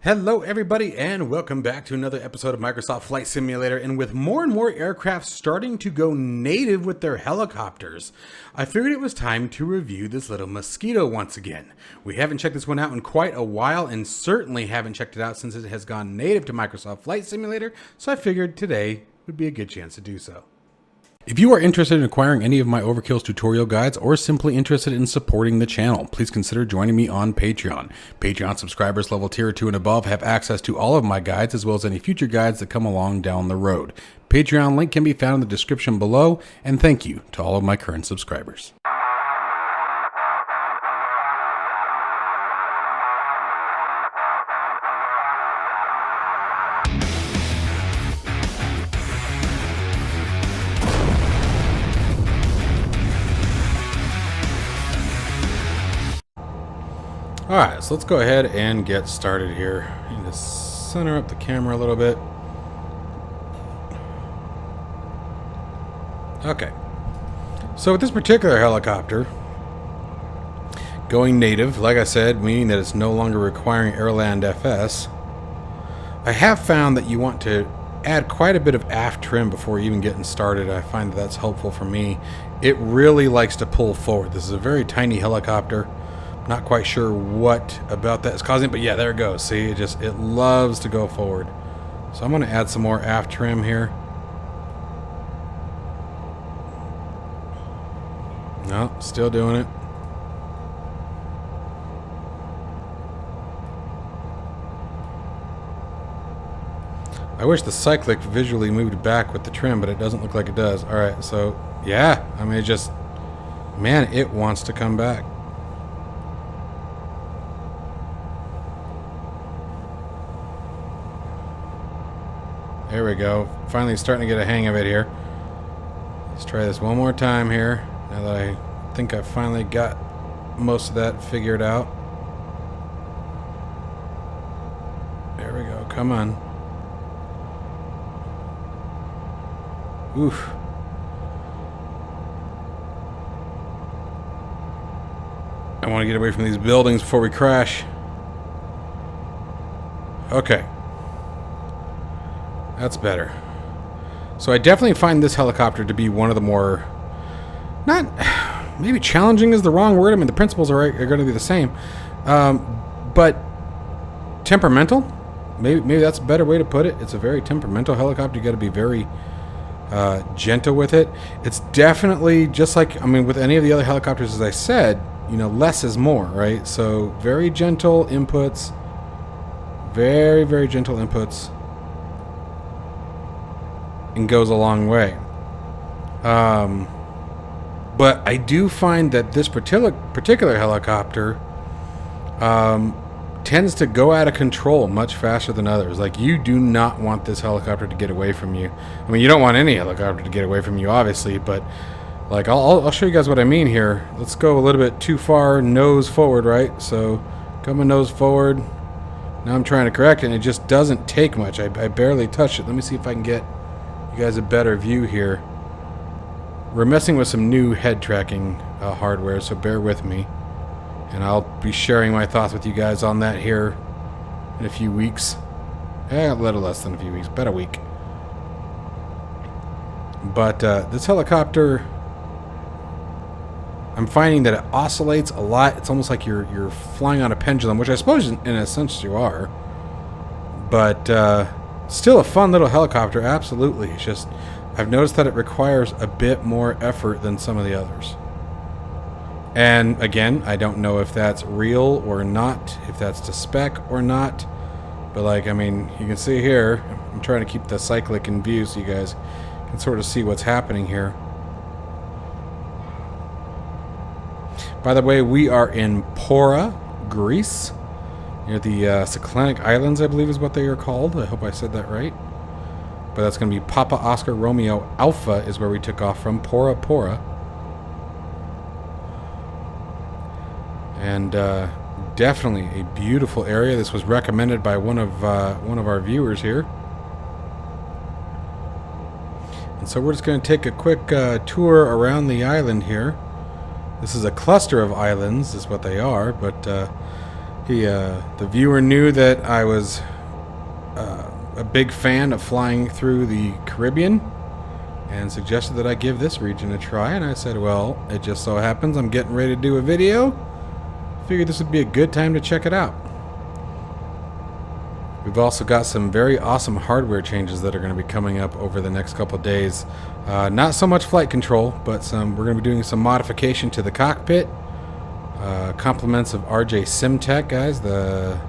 Hello everybody and welcome back to another episode of Microsoft Flight Simulator. And with more and more aircraft starting to go native with their helicopters, I figured it was time to review this little Mosquito once again. We haven't checked this one out in quite a while and certainly haven't checked it out since it has gone native to Microsoft Flight Simulator, so I figured today would be a good chance to do so. If you are interested in acquiring any of my Overkills tutorial guides or simply interested in supporting the channel, please consider joining me on Patreon. Patreon subscribers level tier 2 and above have access to all of my guides as well as any future guides that come along down the road. Patreon link can be found in the description below, and thank you to all of my current subscribers. Alright, so let's go ahead and get started here. I need to center up the camera a little bit. Okay. So with this particular helicopter, going native, like I said, meaning that it's no longer requiring AirlandFS, I have found that you want to add quite a bit of aft trim before even getting started. I find that that's helpful for me. It really likes to pull forward. This is a very tiny helicopter. Not quite sure what about that is causing it, but yeah, there it goes. See, it loves to go forward. So I'm going to add some more aft trim here. No, still doing it. I wish the cyclic visually moved back with the trim, but it doesn't look like it does. All right, so yeah, I mean, man, it wants to come back. There we go. Finally starting to get a hang of it here. Let's try this one more time here. Now that I think I finally got most of that figured out. There we go. Come on. Oof. I want to get away from these buildings before we crash. Okay. That's better. So I definitely find this helicopter to be one of the more, not, maybe challenging is the wrong word. I mean, the principles are going to be the same. But temperamental, maybe that's a better way to put it. It's a very temperamental helicopter. You got to be very gentle with it. It's definitely just like, I mean, with any of the other helicopters, as I said, you know, less is more, right? So very gentle inputs, very, very gentle inputs. And goes a long way. But I do find that this particular helicopter tends to go out of control much faster than others. Like, you do not want this helicopter to get away from you. I mean, you don't want any helicopter to get away from you, obviously, but like, I'll show you guys what I mean here. Let's go a little bit too far, nose forward, right? So coming nose forward. Now I'm trying to correct it, and it just doesn't take much. I barely touch it. Let me see if I can get you guys a better view here. We're messing with some new head tracking hardware, so bear with me, and I'll be sharing my thoughts with you guys on that here in a few weeks. A little less than a few weeks, about a week. But this helicopter, I'm finding that it oscillates a lot. It's almost like you're flying on a pendulum, which I suppose in a sense you are, but still a fun little helicopter, absolutely. It's just, I've noticed that it requires a bit more effort than some of the others. And again, I don't know if that's real or not, if that's to spec or not. But like, I mean, you can see here, I'm trying to keep the cyclic in view so you guys can sort of see what's happening here. By the way, we are in Pora, Greece. Near the Cyclonic Islands, I believe is what they are called. I hope I said that right. But that's going to be Papa Oscar Romeo Alpha is where we took off from, Pora. And definitely a beautiful area. This was recommended by one of our viewers here. And so we're just going to take a quick tour around the island here. This is a cluster of islands, is what they are, but The viewer knew that I was a big fan of flying through the Caribbean and suggested that I give this region a try, and I said, well, it just so happens I'm getting ready to do a video. Figured this would be a good time to check it out. We've also got some very awesome hardware changes that are going to be coming up over the next couple of days. Not so much flight control, but we're going to be doing some modification to the cockpit. Compliments of RJ SimTech, guys, the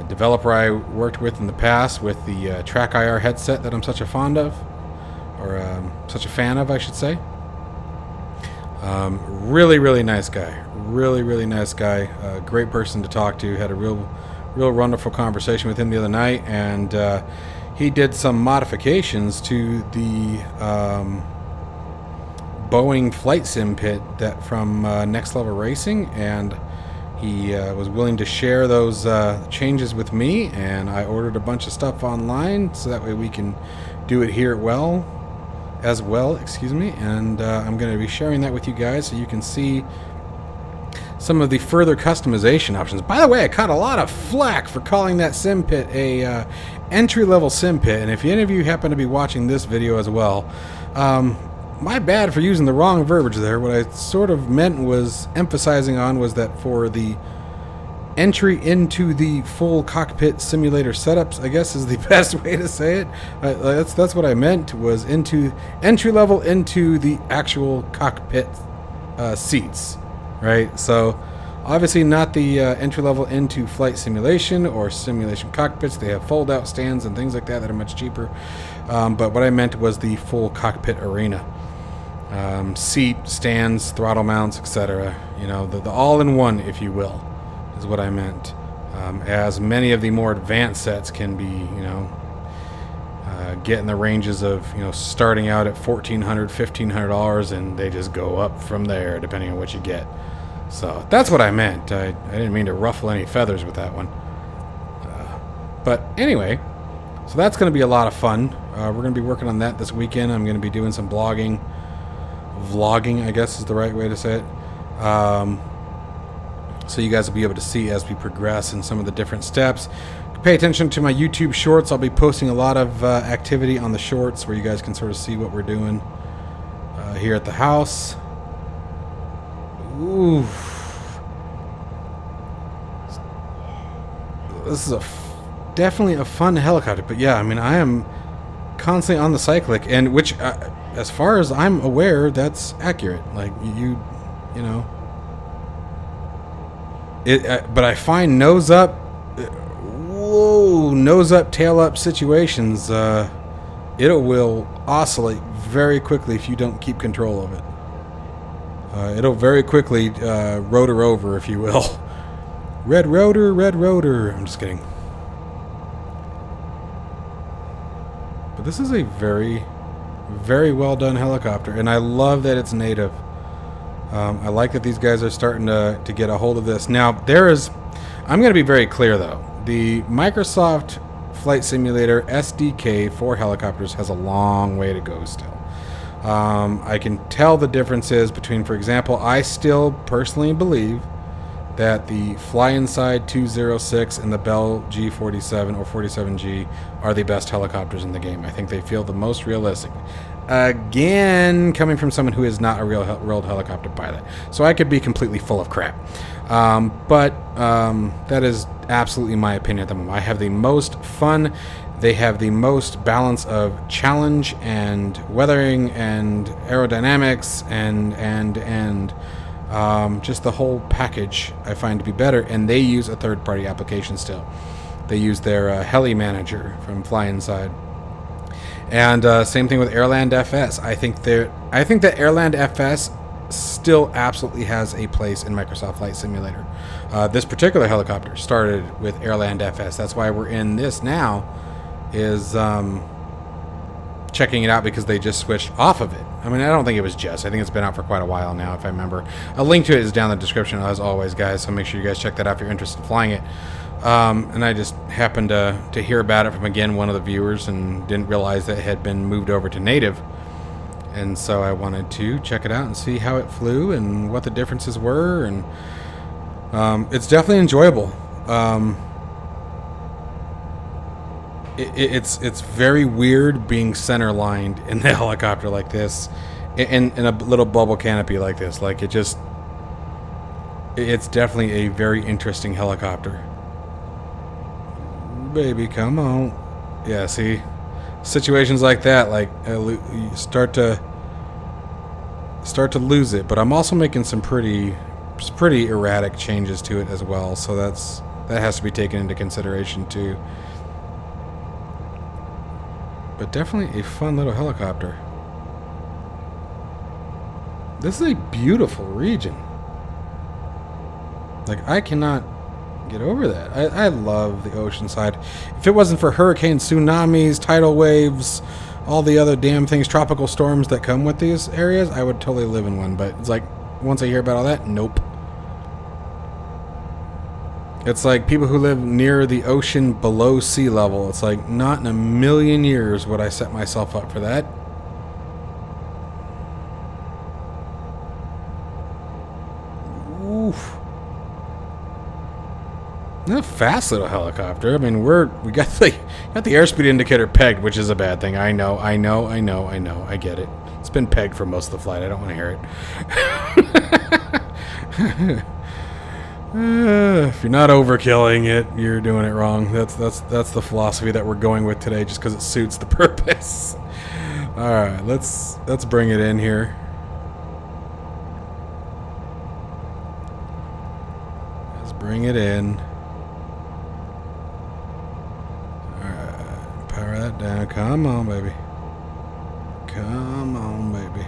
developer I worked with in the past with the Track IR headset that I'm such a fond of, or such a fan of, I should say. Really nice guy. Really nice guy. Great person to talk to. Had a real wonderful conversation with him the other night, and he did some modifications to the Boeing flight sim pit that from Next Level Racing, and he was willing to share those changes with me, and I ordered a bunch of stuff online so that way we can do it here as well, excuse me, and I'm going to be sharing that with you guys so you can see some of the further customization options. By the way, I caught a lot of flack for calling that sim pit a entry-level sim pit, and if any of you happen to be watching this video as well, my bad for using the wrong verbiage there. What I sort of meant was emphasizing on was that for the entry into the full cockpit simulator setups, I guess is the best way to say it. That's what I meant, was into entry level into the actual cockpit seats. Right, so obviously not the entry level into flight simulation or simulation cockpits. They have fold out stands and things like that that are much cheaper. But what I meant was the full cockpit arena. Seat, stands, throttle mounts, etc. You know, the all-in-one, if you will, is what I meant. As many of the more advanced sets can be, you know, get in the ranges of, you know, starting out at $1,400, $1,500, and they just go up from there depending on what you get. So that's what I meant. I didn't mean to ruffle any feathers with that one. But anyway, so that's going to be a lot of fun. We're going to be working on that this weekend. I'm going to be doing some vlogging, I guess is the right way to say it. So you guys will be able to see as we progress in some of the different steps. Pay attention to my YouTube shorts. I'll be posting a lot of activity on the shorts where you guys can sort of see what we're doing here at the house. Ooh. This is definitely a fun helicopter, but yeah, I mean, I am constantly on the cyclic, and which, as far as I'm aware, that's accurate. Like, you know. But I find nose up, tail up situations, it will oscillate very quickly if you don't keep control of it. It'll very quickly rotor over, if you will. Red rotor. I'm just kidding. But this is a very well done helicopter, and I love that it's native. I like that these guys are starting to get a hold of this. Now, I'm going to be very clear, though. The Microsoft Flight Simulator SDK for helicopters has a long way to go still. I can tell the differences between, for example, I still personally believe that the Fly Inside 206 and the Bell G47 or 47G are the best helicopters in the game. I think they feel the most realistic. Again, coming from someone who is not a real world helicopter pilot, so I could be completely full of crap. But that is absolutely my opinion at the moment. I have the most fun. They have the most balance of challenge and weathering and aerodynamics and just the whole package I find to be better. And they use a third-party application still. They use their Heli Manager from Fly Inside. And same thing with AirlandFS. I think that AirlandFS still absolutely has a place in Microsoft Flight Simulator. This particular helicopter started with AirlandFS. That's why we're in this now, is checking it out because they just switched off of it. I mean, I don't think it was just. I think it's been out for quite a while now, if I remember. A link to it is down in the description, as always, guys, so make sure you guys check that out if you're interested in flying it. And I just happened to hear about it from, again, one of the viewers, and didn't realize that it had been moved over to native. And so I wanted to check it out and see how it flew and what the differences were. And It's definitely enjoyable. It's very weird being center lined in the helicopter like this, in a little bubble canopy like this. Like it's definitely a very interesting helicopter. Baby, come on. Yeah, see, situations like that, like you start to lose it. But I'm also making some pretty erratic changes to it as well, so that has to be taken into consideration too. But definitely a fun little helicopter. This is a beautiful region. Like, I cannot get over that. I love the ocean side. If it wasn't for hurricanes, tsunamis, tidal waves, all the other damn things, tropical storms that come with these areas, I would totally live in one. But it's like, once I hear about all that, nope. It's like people who live near the ocean below sea level. It's like, not in a million years would I set myself up for that. Oof. A fast little helicopter. I mean, we got the airspeed indicator pegged, which is a bad thing. I know. I get it. It's been pegged for most of the flight. I don't want to hear it. If you're not overkilling it, you're doing it wrong. That's the philosophy that we're going with today, just because it suits the purpose. All right, let's bring it in here. Let's bring it in. All right, power that down. Come on, baby. Come on, baby.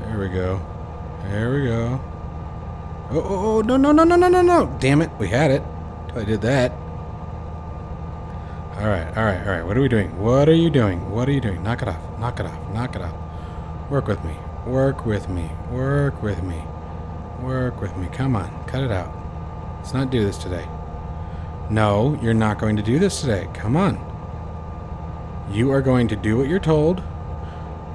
There we go. There we go. Oh, no. Damn it. We had it. I did that. All right. What are we doing? What are you doing? Knock it off. Work with me. Come on. Cut it out. Let's not do this today. No, you're not going to do this today. Come on. You are going to do what you're told.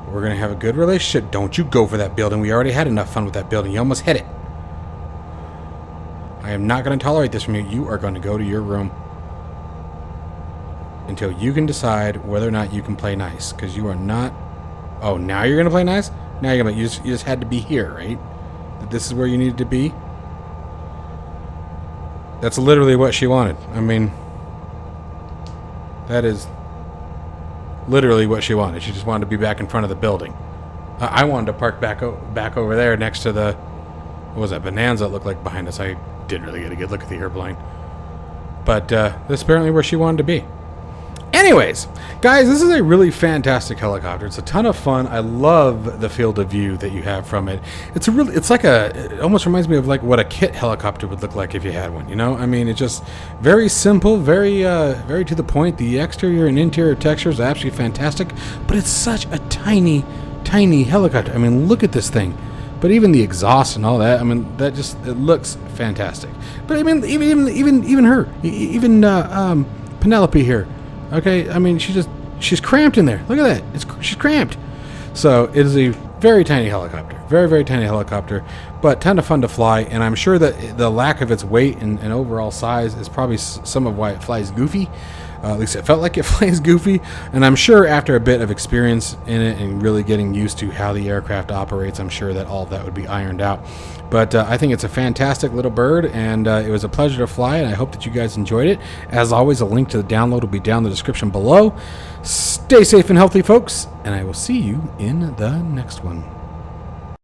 We're going to have a good relationship. Don't you go for that building. We already had enough fun with that building. You almost hit it. I am not going to tolerate this from you. You are going to go to your room until you can decide whether or not you can play nice. Because you are not... Oh, now you're going to play nice? Now you're going to... You just had to be here, right? This is where you needed to be? That's literally what she wanted. I mean... That is... literally what she wanted. She just wanted to be back in front of the building. I wanted to park back over there next to the... What was that? Bonanza it looked like behind us. I didn't really get a good look at the airplane. But this is apparently where she wanted to be. Anyways, guys, this is a really fantastic helicopter. It's a ton of fun. I love the field of view that you have from it. It almost reminds me of like what a kit helicopter would look like if you had one, you know? I mean, it's just very simple, very to the point. The exterior and interior textures are absolutely fantastic, but it's such a tiny helicopter. I mean, look at this thing. But even the exhaust and all that, I mean, it looks fantastic. But I mean, even her, Penelope here. Okay, I mean, she's cramped in there. Look at that. She's cramped. So it is a very tiny helicopter. Very tiny helicopter, but ton of fun to fly. And I'm sure that the lack of its weight and overall size is probably some of why it flies goofy. At least it felt like it flies goofy. And I'm sure after a bit of experience in it and really getting used to how the aircraft operates, I'm sure that all of that would be ironed out. But I think it's a fantastic little bird, and it was a pleasure to fly, and I hope that you guys enjoyed it. As always, a link to the download will be down in the description below. Stay safe and healthy, folks, and I will see you in the next one.